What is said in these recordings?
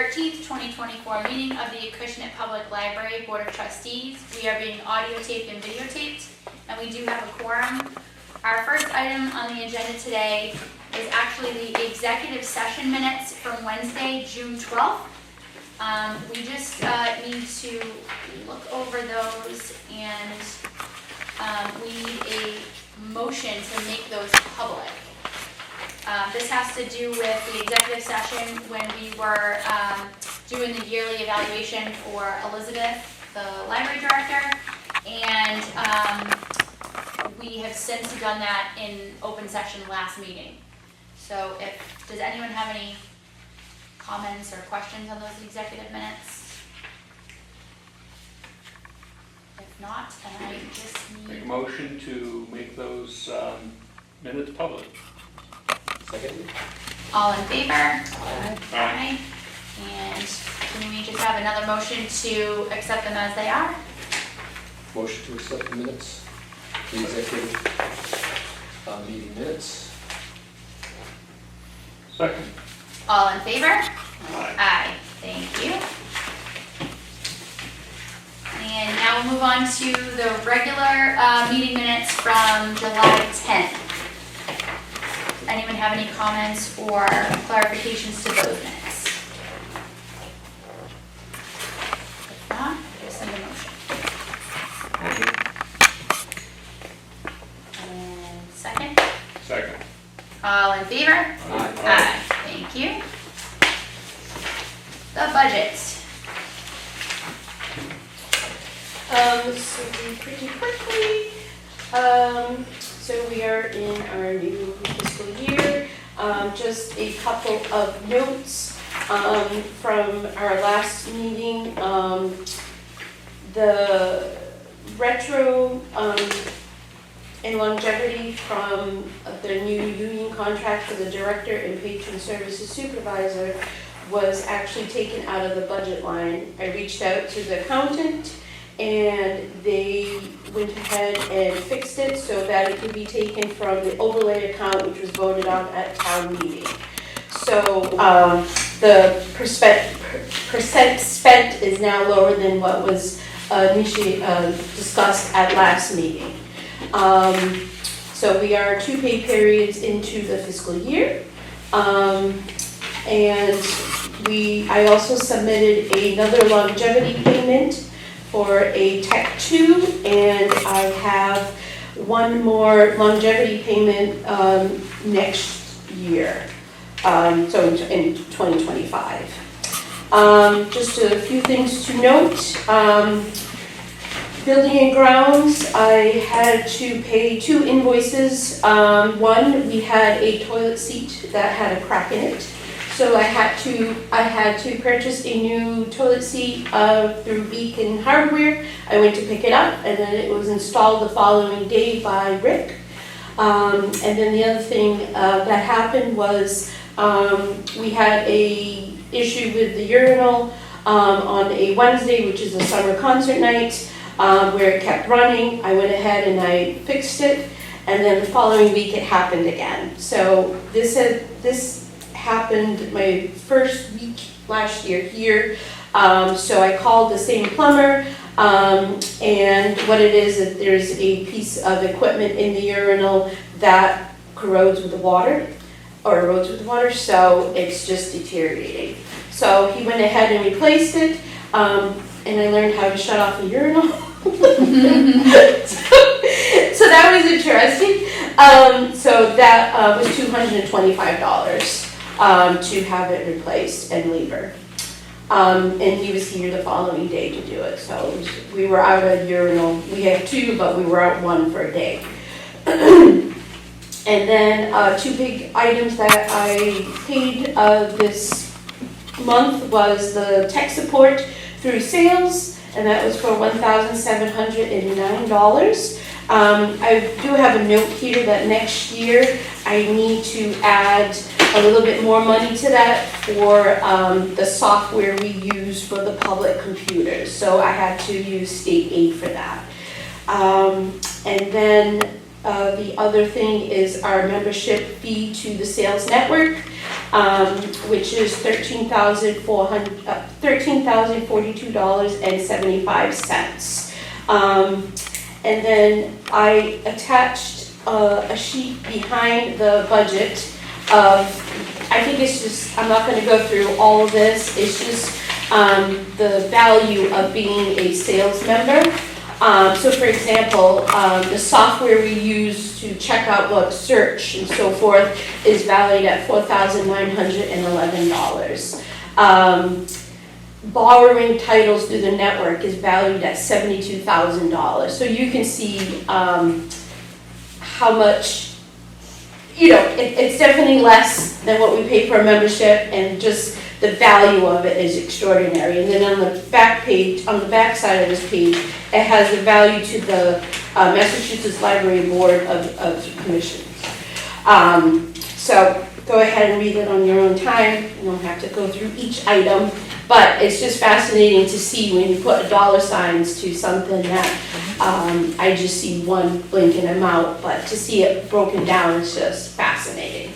13th, 2024 meeting of the Acushnet Public Library Board of Trustees. We are being audio taped and videotaped, and we do have a quorum. Our first item on the agenda today is actually the executive session minutes from Wednesday, June 12th. We just need to look over those, and we need a motion to make those public. This has to do with the executive session when we were doing the yearly evaluation for Elizabeth, the library director, and we have since done that in open session last meeting. So does anyone have any comments or questions on those executive minutes? If not, then I just need... Make a motion to make those minutes public. Second. All in favor? Aye. Aye. And can we just have another motion to accept them as they are? Motion to accept the minutes, the executive meeting minutes. Second. All in favor? Aye. Aye. Thank you. And now we'll move on to the regular meeting minutes from July 10th. Does anyone have any comments or clarifications to those minutes? If not, I just need a motion. And second? Second. All in favor? Aye. Thank you. The budget. So pretty quickly, so we are in our new fiscal year. Just a couple of notes from our last meeting. The retro and longevity from the new union contract for the director and patron services supervisor was actually taken out of the budget line. I reached out to the accountant, and they went ahead and fixed it so that it could be taken from the overlay account, which was voted on at town meeting. So the percent spent is now lower than what was initially discussed at last meeting. So we are 2 pay periods into the fiscal year. And I also submitted another longevity payment for a Tech 2, and I have one more longevity payment next year, so in 2025. Just a few things to note. Building and grounds, I had to pay 2 invoices. One, we had a toilet seat that had a crack in it. So I had to purchase a new toilet seat through Beacon Hardware. I went to pick it up, and then it was installed the following day by Rick. And then the other thing that happened was we had a issue with the urinal on a Wednesday, which is a summer concert night, where it kept running. I went ahead and I fixed it, and then the following week it happened again. So this happened my first week last year here. So I called the same plumber, and what it is that there's a piece of equipment in the urinal that corrodes with the water, or erodes with the water, so it's just deteriorating. So he went ahead and replaced it, and I learned how to shut off the urinal. So that was interesting. So that was $225. To have it replaced and labor. And he was here the following day to do it. So we were out of urinal. We had 2, but we were out 1 for a day. And then 2 big items that I paid this month was the tech support through sales, and that was for $1,709. I do have a note here that next year I need to add a little bit more money to that for the software we use for the public computers. So I had to use state aid for that. And then the other thing is our membership fee to the sales network. which is $13,042.75. And then I attached a sheet behind the budget of, I think it's just, I'm not gonna go through all of this, it's just the value of being a sales member. So for example, the software we use to check out what search and so forth is valued at $4,911. Borrowing titles through the network is valued at $72,000. So you can see how much, it's definitely less than what we pay for a membership, and just the value of it is extraordinary. And then on the back page, on the back side of this page, it has the value to the Massachusetts Library Board of Commissioners. So go ahead and read it on your own time. You don't have to go through each item, but it's just fascinating to see when you put dollar signs to something that I just see one blinking amount, but to see it broken down is just fascinating.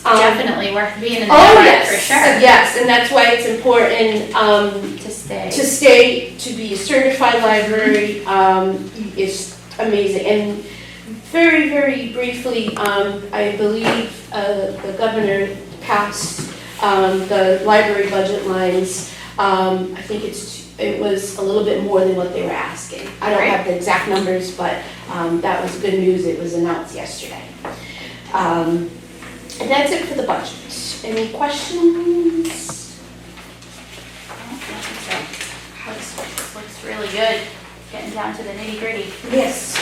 Definitely worth being in the Oh, network, yes, for sure. yes, and that's why it's important To stay. to be a certified library. Is amazing. And very, very briefly, I believe the governor passed the library budget lines. I think it was a little bit more than what they were asking. I don't have the exact numbers, but that was good news. It was announced yesterday. And that's it for the budget. Any questions? This looks really good, getting down to the nitty gritty. Yes.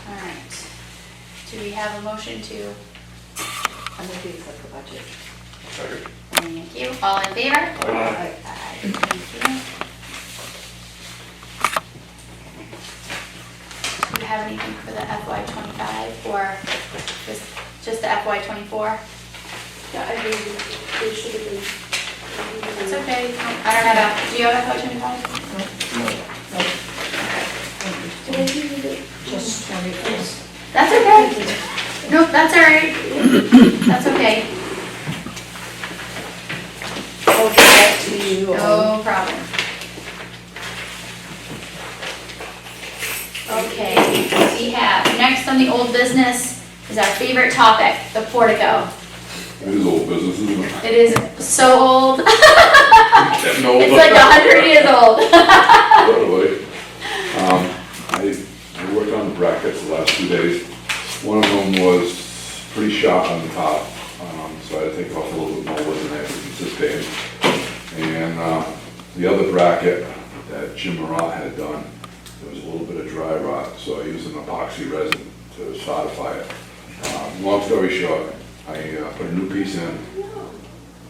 All right. Do we have a motion to? I'm going to accept the budget. Thank you. All in favor? Aye. Aye. Thank you. Do you have anything for the FY25 or just the FY24? Yeah, I agree. It should have been. It's okay. I don't have a, do you have FY25? Did I give you the? Just 24. That's okay. Nope, that's all right. That's okay. I'll get that to you. No problem. Okay, we have, next on the old business is our favorite topic, the portico. It is old business, isn't it? It is so old. Getting older. It's like 100 years old. By the way, I worked on the brackets the last 2 days. One of them was pretty sharp on the top, so I had to take off a little bit more wood than I anticipated. And the other bracket that Jim Marat had done, there was a little bit of dry rot, so I used an epoxy resin to solidify it. Long story short, I put a new piece in,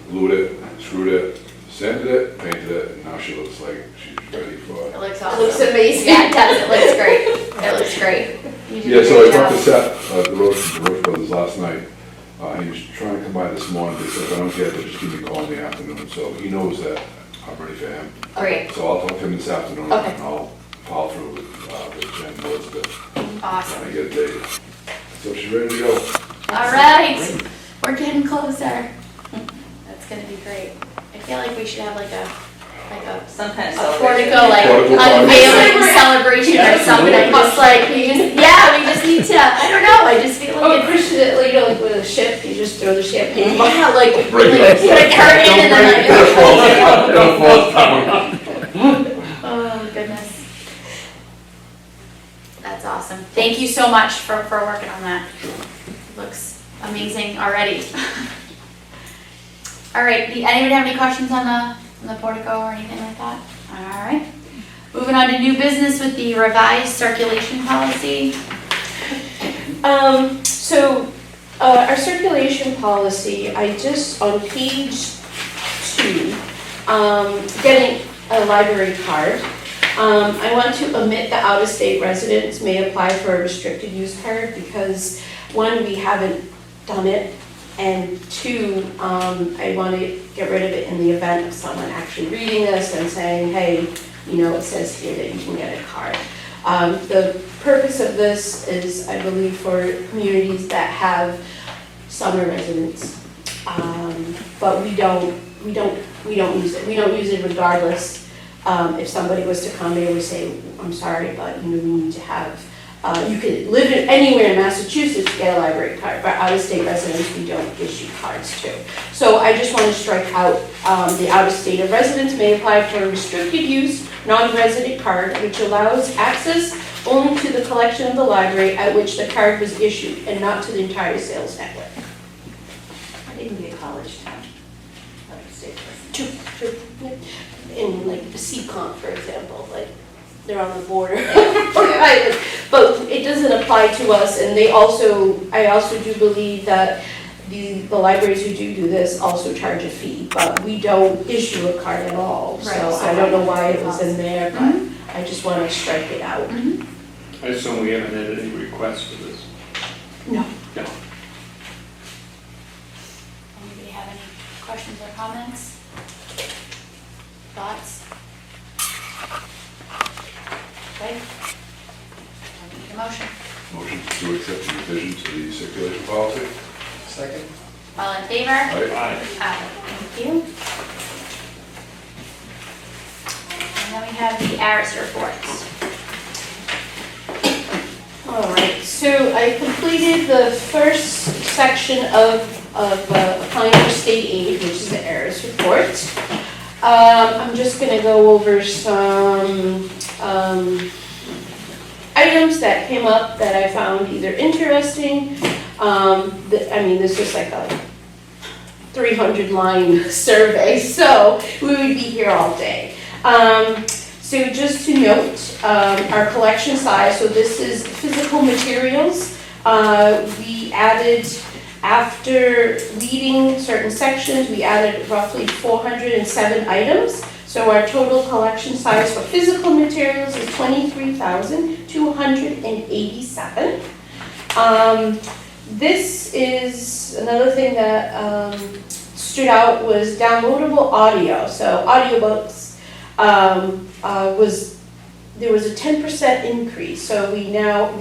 glued it, screwed it, sanded it, painted it, and now she looks like she's ready for It it. looks It awesome. looks amazing. Yeah, it does. It looks great. It looks great. You did a Yeah, so I great talked to job. Seth, the Roach Brothers last night. He was trying to come by this morning, they said, if I don't get it, just give me a call in the afternoon, so he knows that I'm ready for him. Great. So I'll talk to him this afternoon, Okay. and I'll follow through with Jen and Elizabeth, Awesome. and get a date. So she's ready to go. All right. We're getting closer. That's gonna be great. I feel like we should have like a Some kind of a celebration. portico, like Portico party. unveiling celebration or Yeah, something. absolutely. Just like, we just need to, I don't know, I just feel Oh, like it's. Christian, like with a ship, you just throw the champagne. Yeah, like, Bring it. put a curtain and then like. Don't fall down. Oh, goodness. That's awesome. Thank you so much for working on that. Looks amazing already. All right, anybody have any questions on the portico or anything like that? All right. Moving on to new business with the revised circulation policy. Our circulation policy, I just, on page 2, getting a library card. I want to omit the out-of-state residents may apply for a restricted use card because, one, we haven't done it And two, I want to get rid of it in the event of someone actually reading this and saying, hey, you know, it says here that you can get a card. The purpose of this is, I believe, for communities that have summer residents. But we don't use it. We don't use it regardless. If somebody was to come, they would say, I'm sorry, but you know, we need to have, you can live anywhere in Massachusetts to get a library card, but out-of-state residents, we don't issue cards to. So I just want to strike out, the out-of-state residents may apply for a restricted use, non-resident card, which allows access only to the collection of the library at which the card was issued, and not to the entire sales network. It can be a college town, like a state person. True. In like the Seacon, for example, like they're on the border. Right. But it doesn't apply to us, and I also do believe that the libraries who do this also charge a fee, but we don't issue a card at all. So Right. I don't know why it was in there, but I just want to strike it out. I assume we haven't had any requests for this. No. No. Anybody have any questions or comments? Thoughts? Okay. I need a motion. Motion to accept the revision to the circulation policy. Second? All in favor? Aye. Aye. Thank you. And then we have the ARIS reports. All right, so I completed the first section of applying for state aid, which is the ARIS report. I'm just gonna go over some items that came up that I found either interesting. This was like a 300-line survey, so we would be here all day. So just to note, our collection size, so this is physical materials. We added, after leading certain sections, we added roughly 407 items. So our total collection size for physical materials is 23,287. This is another thing that stood out was downloadable audio. So audiobooks there was a 10% increase. So we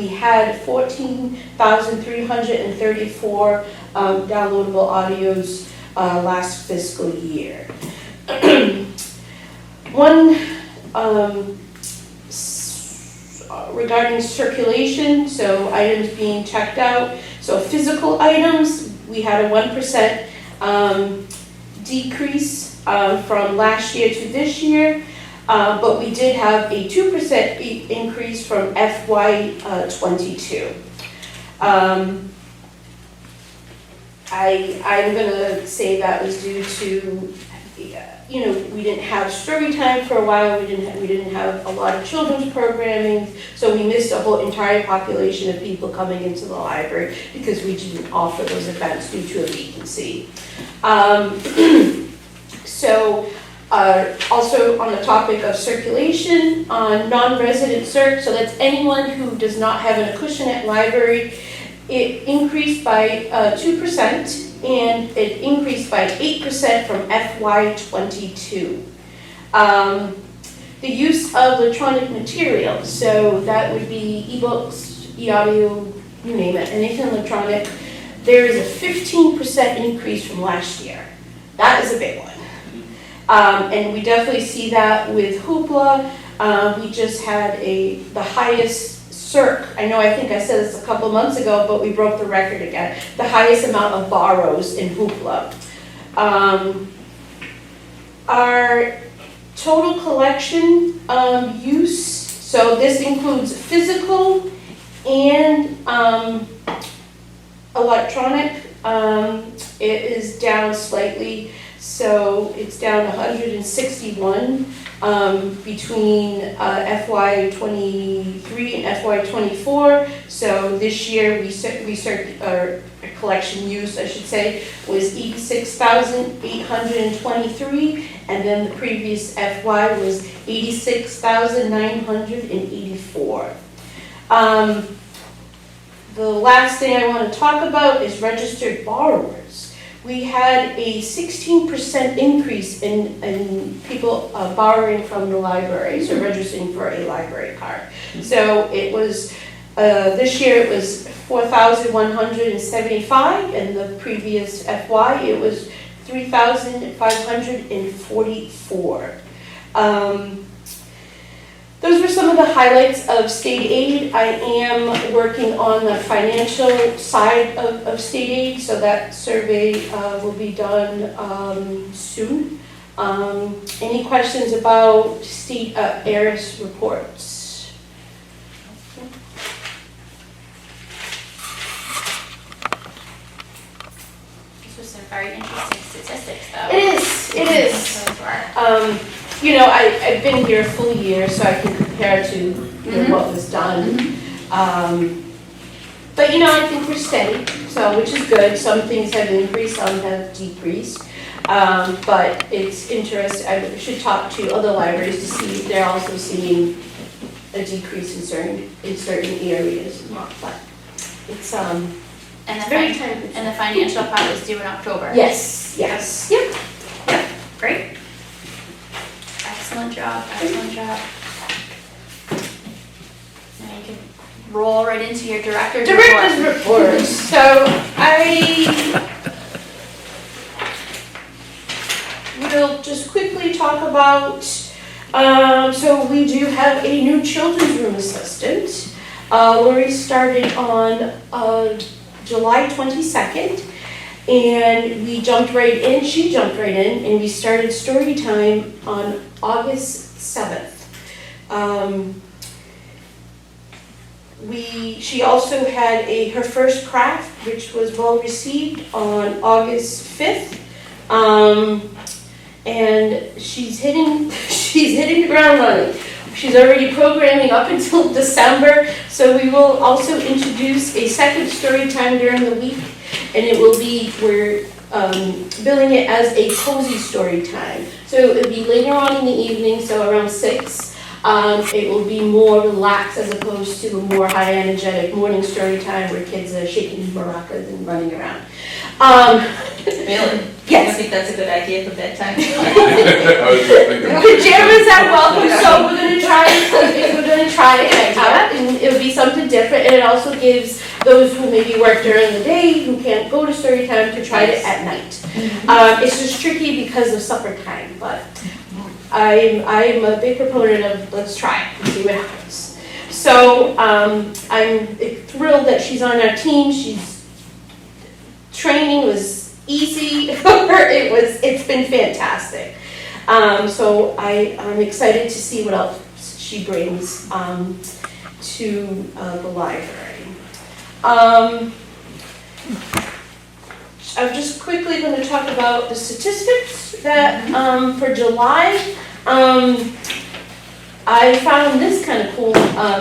had 14,334 downloadable audios last fiscal year. One regarding circulation, so items being checked out. So physical items, we had a 1% decrease from last year to this year, but we did have a 2% increase from FY22. I'm gonna say that was due to, we didn't have story time for a while, we didn't have a lot of children's programming, so we missed a whole entire population of people coming into the library because we didn't offer those events due to a vacancy. Also on the topic of circulation, non-resident circ, so that's anyone who does not have an Acushnet library, it increased by 2%, and it increased by 8% from FY22. The use of electronic materials, so that would be ebooks, e-audio, you name it, anything electronic. There is a 15% increase from last year. That is a big one. And we definitely see that with Hoopla. We just had the highest circ, I think I said this a couple months ago, but we broke the record again, the highest amount of borrows in Hoopla. Our total collection use, so this includes physical and electronic, it is down slightly, so it's down 161 between FY23 and FY24. So this year our collection use, I should say, was 86,823, and then the previous FY was 86,984. The last thing I want to talk about is registered borrowers. we had a 16% increase in people borrowing from the libraries or registering for a library card. So it was, this year it was 4,175, and the previous FY it was 3,544. Those were some of the highlights of state aid. I am working on the financial side of state aid, so that survey will be done soon. Any questions about state ARIS reports? This was some very interesting statistics, though. It is. Those were. You know, I've been here a full year, so I can compare to what was done. But you know, I think we're steady, so which is good. Some things have increased, some have decreased. But it's interesting. I should talk to other libraries to see if they're also seeing a decrease in certain areas. But it's And the, very fin- time. and the financial part is due in October. Yes. Yep. Great. Excellent job, excellent job. Now you can roll right into your director's report. Director's report. So I will just quickly talk about, so we do have a new children's room assistant. Lori started on July 22nd, and we jumped right in, she jumped right in, and we started story time on August 7th. She also had her first craft, which was well received, on August 5th. And she's hitting the ground running. She's already programming up until December, so we will also introduce a second story time during the week, and it will be, we're billing it as a cozy story time. So it will be later on in the evening, so around 6. It will be more relaxed as opposed to a more high energetic morning story time where kids are shaking maracas and running around. Really? Yes. I think that's a good idea for bedtime. I was just thinking. Pajamas are welcome, so we're gonna try it out, and it'll be something different, and it also gives those who maybe work during the day, who can't go to story time, to try it at night. It's just tricky because of supper time, but I'm a big proponent of let's try it and see what happens. So, I'm thrilled that she's on our team. Training was easy for her. It's been fantastic. So I'm excited to see what else she brings to the library. I'm just quickly going to talk about the statistics that for July. I found this kind of cool.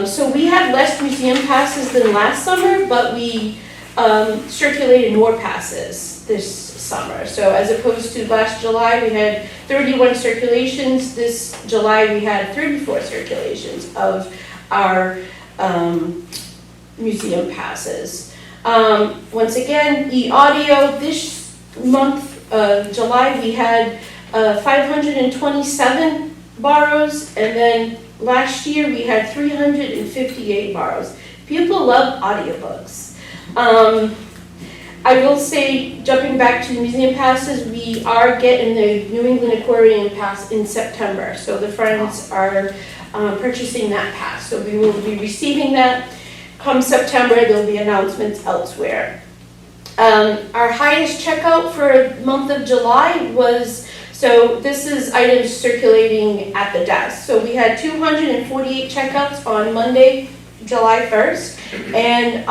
So we had less museum passes than last summer, but we circulated more passes this summer. So as opposed to last July, we had 31 circulations. This July, we had 34 circulations of our museum passes. Once again, e-audio, this month, July, we had 527 borrows, and then last year we had 358 borrows. People love audiobooks. I will say, jumping back to the museum passes, we are getting the New England Aquarium pass in September, so the Friends are purchasing that pass. So we will be receiving that. Come September, there'll be announcements elsewhere. Our highest checkout for the month of July was, so this is items circulating at the desk. So we had 248 checkouts on Monday, July 1st. And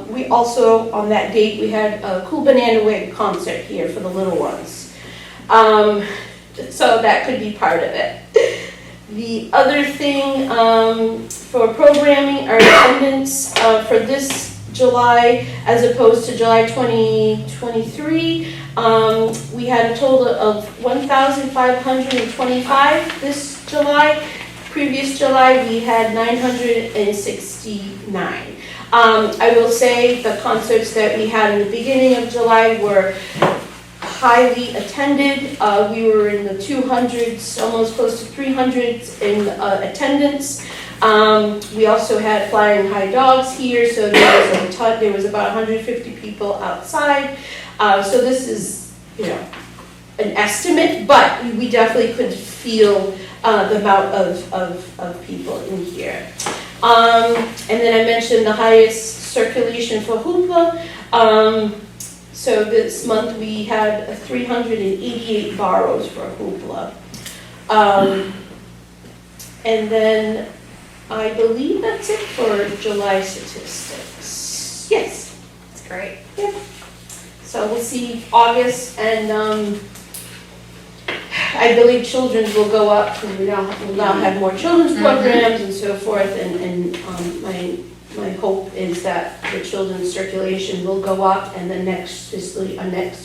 we also, on that date, we had a Cool Banana Wig concert here for the little ones. So that could be part of it. The other thing for programming, our attendance for this July, as opposed to July 2023, we had a total of 1,525 this July. Previous July, we had 969. I will say the concerts that we had in the beginning of July were highly attended. We were in the 200s, almost close to 300s in attendance. We also had flying high dogs here, so there was about 150 people outside. So this is, you know, an estimate, but we definitely could feel the amount of people in here. And then I mentioned the highest circulation for hoopla. So this month we had 388 borrows for hoopla. And then I believe that's it for July statistics. Yes. That's great. So we'll see August, and I believe children's will go up, because we'll now have more children's programs and so forth, and my hope is that the children's circulation will go up, and the next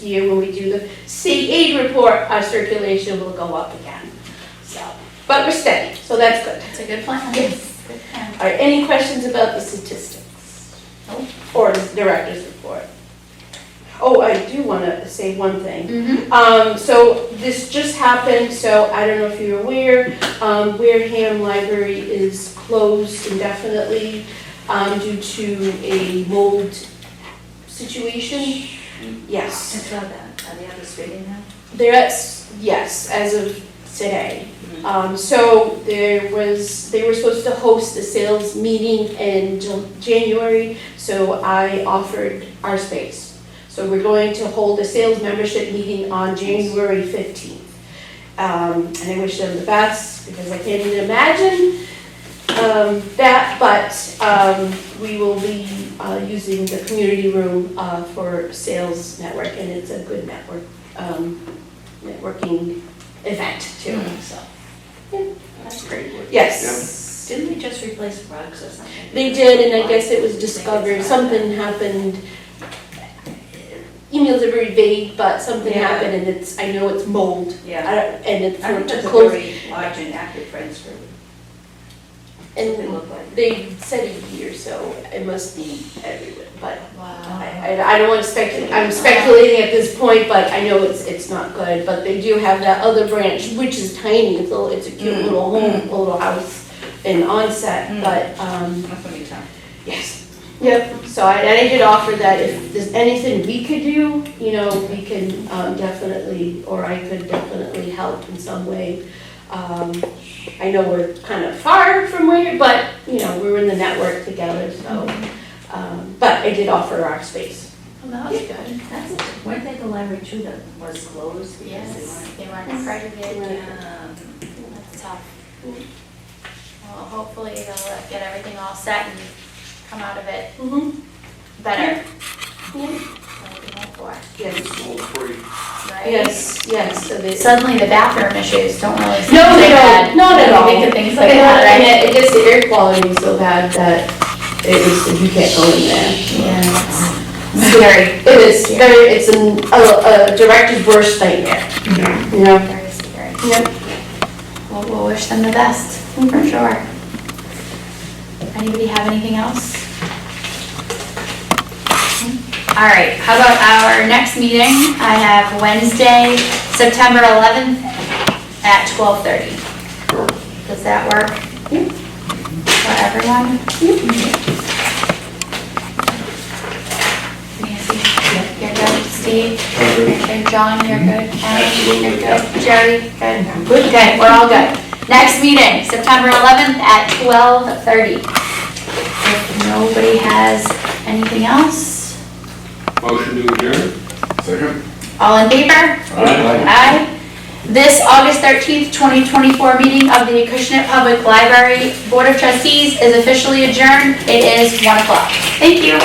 year when we do the state aid report, our circulation will go up again. So, but we're steady, so that's good. That's a good plan. Yes. Good plan. All right, any questions about the statistics? Nope. Or the director's report? Oh, I do want to say one thing. So this just happened, so I don't know if you're aware, Wareham Library is closed indefinitely due to a mold situation. Yes. I saw that. Are they on the street now? They're at, yes, as of today. So they were supposed to host a sales meeting in January, so I offered our space. So we're going to hold a sales membership meeting on January 15th. And I wish them the best, because I can't even imagine that, but we will be using the community room for sales network, and it's a good networking event too, so. That's great. Yes. Didn't they just replace rugs or something? They did, and I guess it was discovered, something happened. Emails are very vague, but something Yeah. happened, and I know it's mold. Yeah. And it's I think to that's a close, very large and active friends group. They and look like. they said a year, so it must be everywhere, but Wow. I don't want to speculate, I'm speculating at this point, but I know it's not good, but they do have that other branch, which is tiny, it's a cute little home, a little house in Onset, but, That's what you tell. yes. Yep, so I did offer that if there's anything we could do, you know, we can definitely, or I could definitely help in some way. I know we're kind of far from where, but, you know, we're in the network together, so, but I did offer our space. Well, that was good. That's it. Weren't they the library too that was closed? because Yes, they they weren't accredited. weren't- That's tough. Well, hopefully they'll get everything all set and come out of it better. That's what we hope for, Yes, Mold-free. right? yes, so they. Suddenly the bathroom issues don't really seem No, so they bad. don't, not at all. Think of things like And that, right? it just, the air quality is so bad that you can't go in there. Yeah, it's scary. It is very, it's a director's worst nightmare, you know? Very scary. Yep. Well, we'll wish them the best, for sure. Anybody have anything else? All right, how about our next meeting? I have Wednesday, September 11th at 12:30. Sure. Does that work? For everyone? Nancy, you're good. Steve? You're good. John, you're good. Annie, you're good. Jerry, good. Good, we're all good. Next meeting, September 11th at 12:30. If nobody has anything else, Motion to adjourn? Second? all in favor? Aye. Aye. This August 13th, 2024 meeting of the Acushnet Public Library Board of Trustees is officially adjourned. It is 1 o'clock. Thank you.